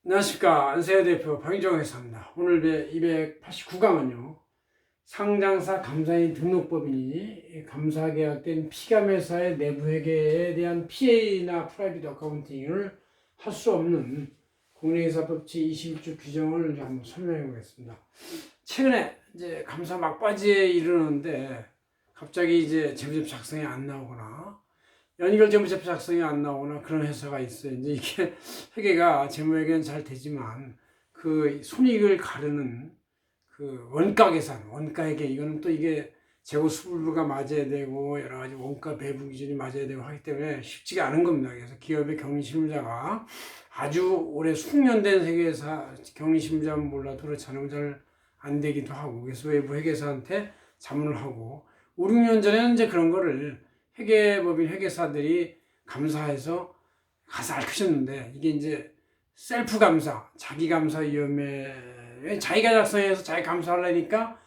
안녕하십니까. 안세호 대표 박인정 회사입니다. 오늘 289강은요. 상장사 감사인 등록법인이 감사계약된 피감회사의 내부회계에 대한 PA나 프라이빗 어카운팅을 할 수 없는 공인회사법 제21조 규정을 한번 설명해 보겠습니다. 최근에 이제 감사 막바지에 이르는데 갑자기 이제 재무제표 작성이 안 나오거나 연결 재무제표 작성이 안 나오거나 그런 회사가 있어요. 이제 이게 회계가 재무회계는 잘 되지만 그 손익을 가르는 그 원가 계산, 원가회계 이거는 또 이게 재고 수불부가 맞아야 되고 여러 가지 원가 배분 기준이 맞아야 되고 하기 때문에 쉽지가 않은 겁니다. 그래서 기업의 격리실무자가 아주 오래 숙련된 회계사 격리실무자는 몰라도 그렇지 않으면 잘 안 되기도 하고 그래서 외부 회계사한테 자문을 하고 5, 6년 전에는 이제 그런 거를 회계법인 회계사들이 감사해서 가서 앓으셨는데 이게 이제 셀프 감사, 자기 감사 위원회 자기가 작성해서 자기 감사하려니까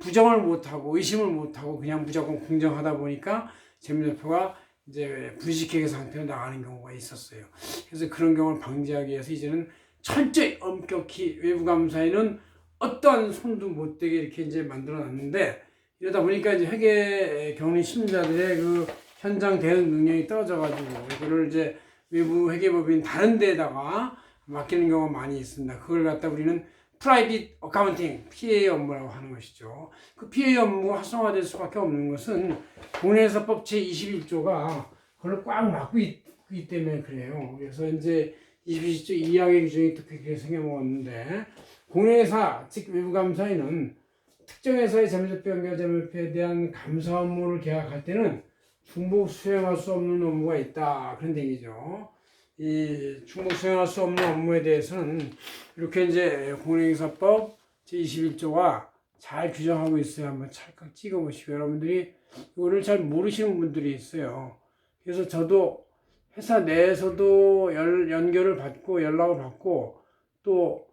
부정을 못하고 의심을 못하고 그냥 무조건 공정하다 보니까 재무제표가 이제 불식회계 상태로 나가는 경우가 있었어요. 그래서 그런 경우를 방지하기 위해서 이제는 철저히 엄격히 외부 감사에는 어떠한 손도 못 대게 이렇게 이제 만들어 놨는데 이러다 보니까 이제 회계 격리 심리자들의 그 현장 대응 능력이 떨어져가지고 이거를 이제 외부 회계법인 다른 데다가 맡기는 경우가 많이 있습니다. 그걸 갖다 우리는 프라이빗 어카운팅, PA 업무라고 하는 것이죠. 그 PA 업무가 활성화될 수밖에 없는 것은 공인회사법 제21조가 그걸 꽉 막고 있기 때문에 그래요. 그래서 이제 21조 2항의 규정이 또 그렇게 생겨먹었는데 공인회사, 즉 외부감사에는 특정 회사의 재무제표 연결 재무제표에 대한 감사 업무를 계약할 때는 중복 수행할 수 없는 업무가 있다. 그런 얘기죠. 이 중복 수행할 수 없는 업무에 대해서는 이렇게 이제 공인회사법 제21조가 잘 규정하고 있어요. 한번 찰칵 찍어보시고 여러분들이 이거를 잘 모르시는 분들이 있어요. 그래서 저도 회사 내에서도 연결을 받고 연락을 받고 또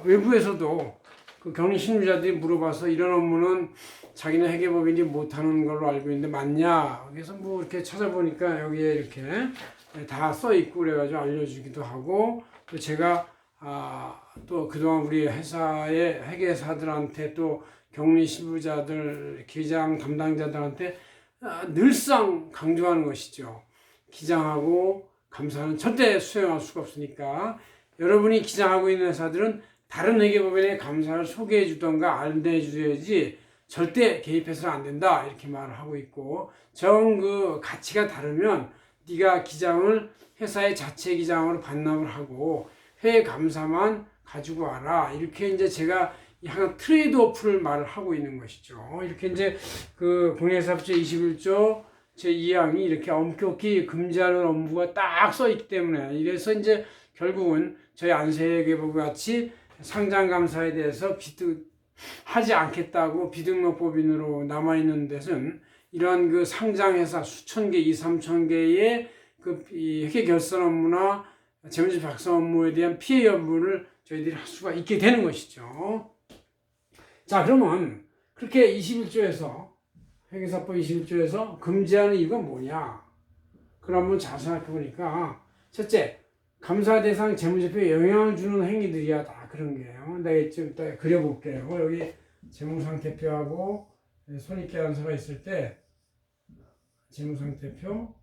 외부에서도 그 격리심리자들이 물어봐서 이런 업무는 자기는 회계법인이 못하는 걸로 알고 있는데 맞냐? 그래서 뭐 이렇게 찾아보니까 여기에 이렇게 다 써 있고 그래가지고 알려주기도 하고 또 제가 또 그동안 우리 회사의 회계사들한테 또 격리심리자들 기장 담당자들한테 늘상 강조하는 것이죠. 기장하고 감사는 절대 수행할 수가 없으니까 여러분이 기장하고 있는 회사들은 다른 회계법인의 감사를 소개해 주던가 안내해 줘야지 절대 개입해서는 안 된다 이렇게 말을 하고 있고 정 그 가치가 다르면 네가 기장을 회사의 자체 기장으로 반납을 하고 회계 감사만 가지고 와라 이렇게 이제 제가 한 트레이드 오프를 말을 하고 있는 것이죠. 이렇게 이제 그 공인회사법 제21조 제2항이 이렇게 엄격히 금지하는 업무가 딱 써 있기 때문에 이래서 이제 결국은 저희 안세회계법 같이 상장감사에 대해서 하지 않겠다고 비등록법인으로 남아있는 데서는 이런 그 상장회사 수천 개, 2, 3천 개의 그 회계 결산 업무나 재무제표 작성 업무에 대한 피해 업무를 저희들이 할 수가 있게 되는 것이죠. 자, 그러면 그렇게 21조에서 회계사법 21조에서 금지하는 이유가 뭐냐? 그럼 한번 잘 생각해 보니까 첫째, 감사 대상 재무제표에 영향을 주는 행위들이야 다 그런 게요. 내가 좀 이따 그려볼게요. 여기 재무상태표하고 손익계산서가 있을 때 재무상태표,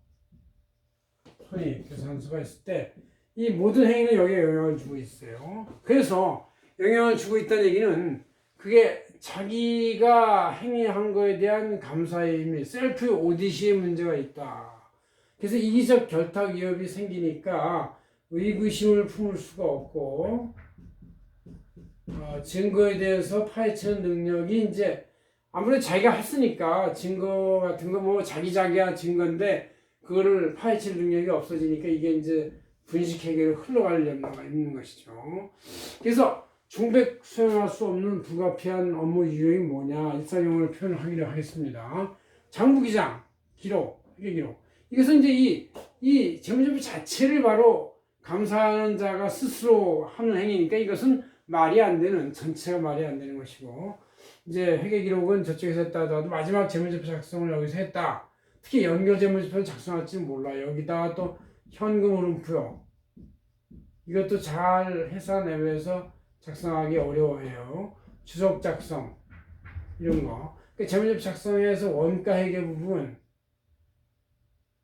손익계산서가 있을 때 이 모든 행위는 여기에 영향을 주고 있어요. 그래서 영향을 주고 있다는 얘기는 그게 자기가 행위한 거에 대한 감사의 의미, 셀프 오디시의 문제가 있다. 그래서 이기적 결탁 위협이 생기니까 의구심을 품을 수가 없고 증거에 대해서 파헤치는 능력이 이제 아무래도 자기가 했으니까 증거 같은 거 뭐 자기자기한 증거인데 그거를 파헤칠 능력이 없어지니까 이게 이제 분식회계로 흘러갈 염려가 있는 것이죠. 그래서 중백 수행할 수 없는 불가피한 업무 유형이 뭐냐 일상용어로 표현하기로 하겠습니다. 장부기장 기록, 회계기록 이것은 이제 이 재무제표 자체를 바로 감사하는 자가 스스로 하는 행위니까 이것은 말이 안 되는 전체가 말이 안 되는 것이고 이제 회계기록은 저쪽에서 했다 하더라도 마지막 재무제표 작성을 여기서 했다. 특히 연결 재무제표를 작성할지는 몰라요. 여기다가 또 현금 흐름표 이것도 잘 회사 내부에서 작성하기 어려워해요. 주석 작성 이런 거. 재무제표 작성에서 원가 회계 부분,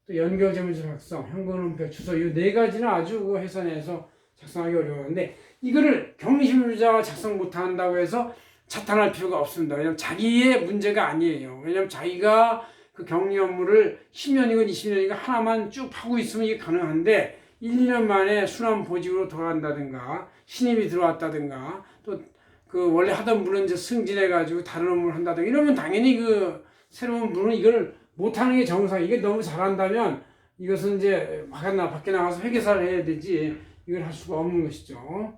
또 연결 재무제표 작성, 현금흐름표, 주소 이 네 가지는 아주 그 회사 내에서 작성하기 어려운데 이거를 경리실무자가 작성 못한다고 해서 차단할 필요가 없습니다. 왜냐하면 자기의 문제가 아니에요. 왜냐하면 자기가 그 격리 업무를 10년이건 20년이건 하나만 쭉 하고 있으면 이게 가능한데 1, 2년 만에 순환 보직으로 돌아간다든가 신입이 들어왔다든가 또 그 원래 하던 분은 이제 승진해가지고 다른 업무를 한다든가 이러면 당연히 그 새로운 분은 이걸 못하는 게 정상. 이게 너무 잘한다면 이것은 이제 밖에 나가서 회계사를 해야 되지 이걸 할 수가 없는 것이죠.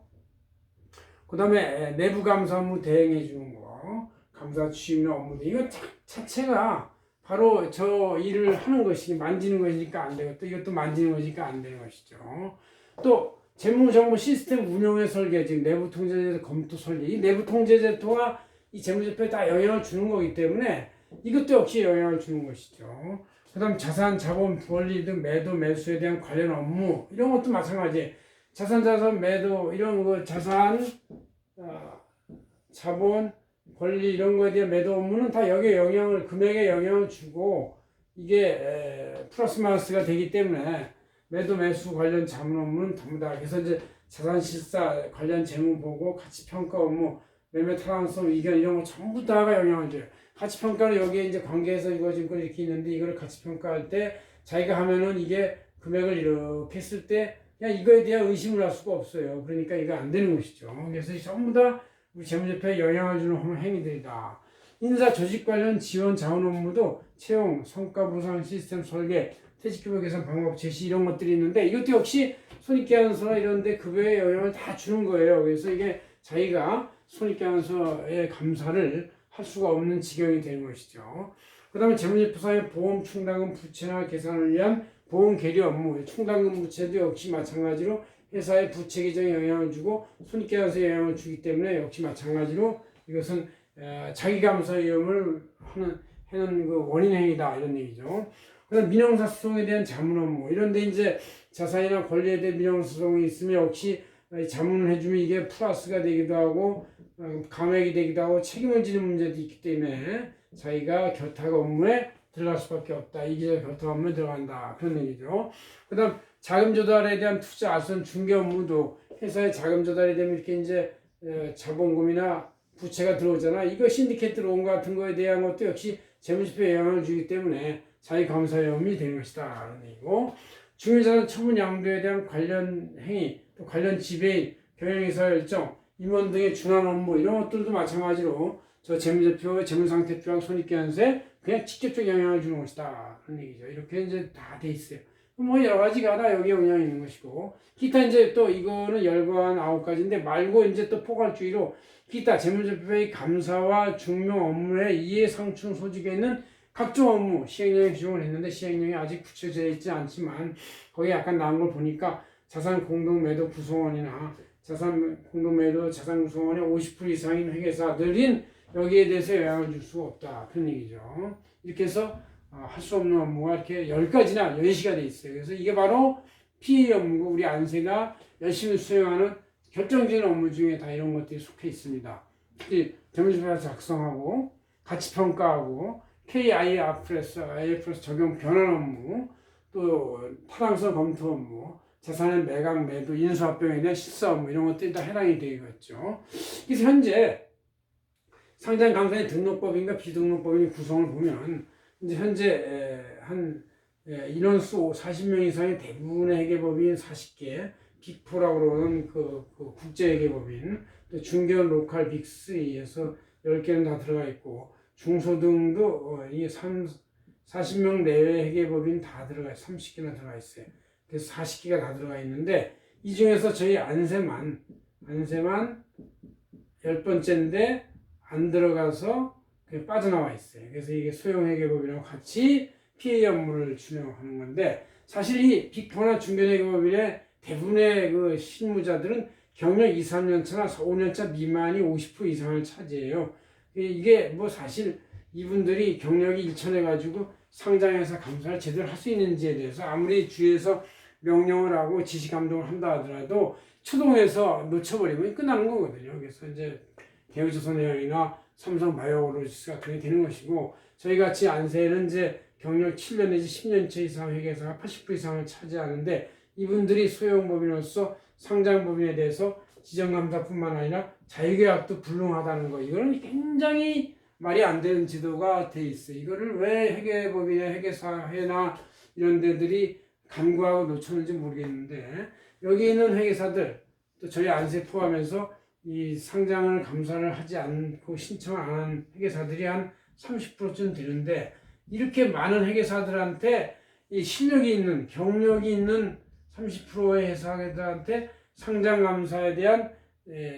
그 다음에 내부 감사 업무 대행해 주는 거, 감사 취임이나 업무 이거 자체가 바로 저 일을 하는 것이 만지는 것이니까 안 되고 또 이것도 만지는 것이니까 안 되는 것이죠. 또 재무정보 시스템 운영의 설계, 즉 내부 통제제도 검토 설계, 이 내부 통제제도가 이 재무제표에 다 영향을 주는 거기 때문에 이것도 역시 영향을 주는 것이죠. 그 다음 자산, 자본, 권리 등 매도, 매수에 대한 관련 업무 이런 것도 마찬가지. 자산, 매도 이런 거 자산, 자본, 권리 이런 거에 대한 매도 업무는 다 여기에 금액에 영향을 주고 이게 플러스 마이너스가 되기 때문에 매도 매수 관련 자문 업무는 전부 다 그래서 이제 자산 실사 관련 재무 보고 가치 평가 업무, 매매 타당성 의견 이런 거 전부 다가 영향을 줘요. 가치 평가는 여기에 이제 관계에서 이거 지금 이렇게 있는데 이거를 가치 평가할 때 자기가 하면은 이게 금액을 이렇게 했을 때 그냥 이거에 대한 의심을 할 수가 없어요. 그러니까 이거 안 되는 것이죠. 그래서 전부 다 우리 재무제표에 영향을 주는 행위들이다. 인사 조직 관련 지원 자원 업무도 채용, 성과 보상 시스템 설계, 퇴직급여 계산 방법 제시 이런 것들이 있는데 이것도 역시 손익계산서나 이런 데 급여에 영향을 다 주는 거예요. 그래서 이게 자기가 손익계산서의 감사를 할 수가 없는 지경이 되는 것이죠. 그 다음에 재무제표상의 보험 충당금 부채나 계산을 위한 보험 계류 업무, 충당금 부채도 역시 마찬가지로 회사의 부채 계정에 영향을 주고 손익계산서에 영향을 주기 때문에 역시 마찬가지로 이것은 자기 감사 위험을 하는 그 원인 행위다 이런 얘기죠. 그다음 민형사소송에 대한 자문 업무 이런 데 이제 자산이나 권리에 대한 민형사소송이 있으면 역시 자문을 해주면 이게 플러스가 되기도 하고 감액이 되기도 하고 책임을 지는 문제도 있기 때문에 자기가 결탁 업무에 들어갈 수밖에 없다. 이게 결탁 업무에 들어간다. 그런 얘기죠. 그 다음 자금 조달에 대한 투자 아선 중개 업무도 회사에 자금 조달이 되면 이렇게 이제 자본금이나 부채가 들어오잖아. 이거 신디케이트 들어온 것 같은 거에 대한 것도 역시 재무제표에 영향을 주기 때문에 자기 감사 위험이 되는 것이다. 라는 얘기고 중요자산 처분 양도에 대한 관련 행위, 또 관련 지배인, 경영이사 일정, 임원 등의 준환 업무 이런 것들도 마찬가지로 저 재무제표, 재무상태표랑 손익계산서에 그냥 직접적 영향을 주는 것이다. 그런 얘기죠. 이렇게 이제 다 돼 있어요. 뭐 여러 가지가 다 여기에 영향이 있는 것이고 기타 이제 또 이거는 열거한 9가지인데 말고 이제 또 포괄주의로 기타 재무제표의 감사와 증명 업무의 이해상충 소지가 있는 각종 업무 시행령에 규정을 했는데 시행령이 아직 구체되어 있지 않지만 거기 약간 나온 걸 보니까 자산 공동매도 구성원이나 자산 공동매도 자산 구성원의 50% 이상인 회계사들인 여기에 대해서 영향을 줄 수가 없다. 그런 얘기죠. 이렇게 해서 할 수 없는 업무가 이렇게 10가지나 10시가 돼 있어요. 그래서 이게 바로 PA 업무고 우리 안세가 열심히 수행하는 결정적인 업무 중에 다 이런 것들이 속해 있습니다. 특히 재무제표 작성하고 가치 평가하고 IFRS 적용 변환 업무, 또 타당성 검토 업무, 자산의 매각, 매도, 인수합병에 대한 실사 업무 이런 것들이 다 해당이 되겠죠. 그래서 현재 상장감사의 등록법인과 비등록법인 구성을 보면 이제 현재 인원수 40명 이상의 대부분의 회계법인 40개, 빅4라고 그러는 그 국제회계법인, 또 중견 로컬 빅3에서 10개는 다 들어가 있고 중소등도 이 40명 내외 회계법인 다 들어가 있어요. 30개나 들어가 있어요. 그래서 40개가 다 들어가 있는데 이 중에서 저희 안세만 10번째인데 안 들어가서 그냥 빠져나와 있어요. 그래서 이게 소형회계법이랑 같이 PA 업무를 준행하는 건데 사실 이 빅4나 중견회계법인의 대부분의 그 실무자들은 경력 2, 3년 차나 5년 차 미만이 50% 이상을 차지해요. 이게 뭐 사실 이분들이 경력이 일천해가지고 상장회사 감사를 제대로 할 수 있는지에 대해서 아무리 주위에서 명령을 하고 지시 감독을 한다 하더라도 추동해서 놓쳐버리면 끝나는 거거든요. 그래서 이제 대우조선해양이나 삼성바이오로지스 같은 게 되는 것이고, 저희 같이 안세는 이제 경력 7년 내지 10년차 이상 회계사가 80% 이상을 차지하는데, 이분들이 소형법인으로서 상장법인에 대해서 지정감사뿐만 아니라 자유계약도 불능하다는 거, 이거는 굉장히 말이 안 되는 지도가 돼 있어요. 이거를 왜 회계법인의 회계사회나 이런 데들이 간과하고 놓쳤는지 모르겠는데, 여기 있는 회계사들, 또 저희 안세 포함해서 이 상장을 감사를 하지 않고 신청을 안 한 회계사들이 한 30%쯤 되는데, 이렇게 많은 회계사들한테 이 실력이 있는, 경력이 있는 30%의 회사들한테 상장 감사에 대한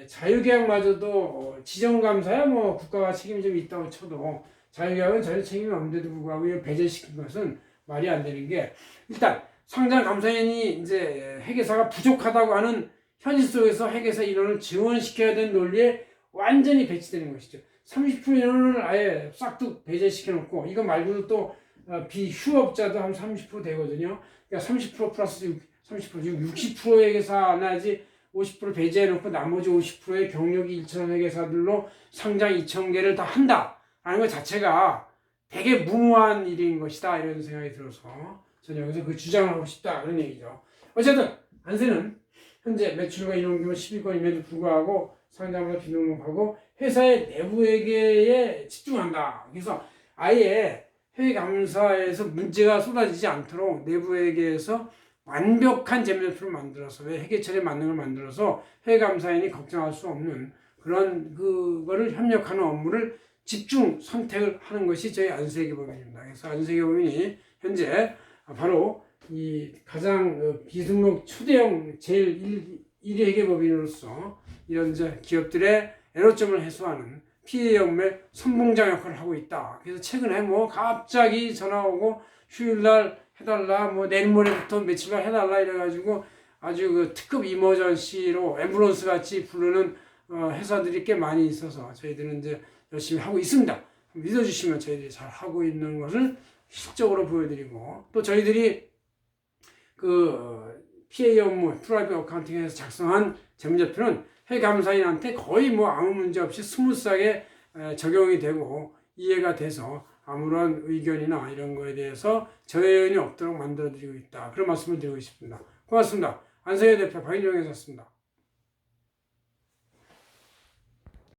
자유계약마저도 지정감사야 뭐 국가가 책임이 좀 있다고 쳐도, 자유계약은 전혀 책임이 없는데도 불구하고 이걸 배제시킨 것은 말이 안 되는 게, 일단 상장 감사인이 이제 회계사가 부족하다고 하는 현실 속에서 회계사 인원을 지원시켜야 되는 논리에 완전히 배치되는 것이죠. 30% 인원을 아예 싹둑 배제시켜 놓고, 이거 말고도 또 비휴업자도 한 30% 되거든요. 그러니까 30% 플러스 30%, 즉 60% 회계사 내지 50% 배제해 놓고 나머지 50%의 경력이 일천한 회계사들로 상장 2,000개를 다 한다라는 것 자체가 되게 무모한 일인 것이다, 이런 생각이 들어서 저는 여기서 그 주장을 하고 싶다, 그런 얘기죠. 어쨌든 안세는 현재 매출과 인원규모 12건임에도 불구하고 상장보다 비등록하고 회사의 내부 회계에 집중한다. 그래서 아예 회계감사에서 문제가 쏟아지지 않도록 내부 회계에서 완벽한 재무제표를 만들어서, 회계처리에 맞는 걸 만들어서 회계감사인이 걱정할 수 없는 그런 그거를 협력하는 업무를 집중 선택을 하는 것이 저희 안세회계법인입니다. 그래서 안세회계법인이 현재 바로 이 가장 비등록 초대형 제일 1위 회계법인으로서 이런 기업들의 애로점을 해소하는 피해 역매 선봉장 역할을 하고 있다. 그래서 최근에 뭐 갑자기 전화 오고 휴일날 해달라, 뭐 내일 모레부터 며칠날 해달라 이래가지고 아주 그 특급 이머전시로 앰뷸런스 같이 부르는 회사들이 꽤 많이 있어서 저희들은 이제 열심히 하고 있습니다. 믿어주시면 저희들이 잘 하고 있는 것을 실적으로 보여드리고, 또 저희들이 그 PA 업무, 프라이빗 어카운팅에서 작성한 재무제표는 회계감사인한테 거의 뭐 아무 문제 없이 스무스하게 적용이 되고 이해가 돼서 아무런 의견이나 이런 거에 대해서 저해연이 없도록 만들어드리고 있다, 그런 말씀을 드리고 싶습니다. 고맙습니다. 안세회 대표 박인종 회사였습니다.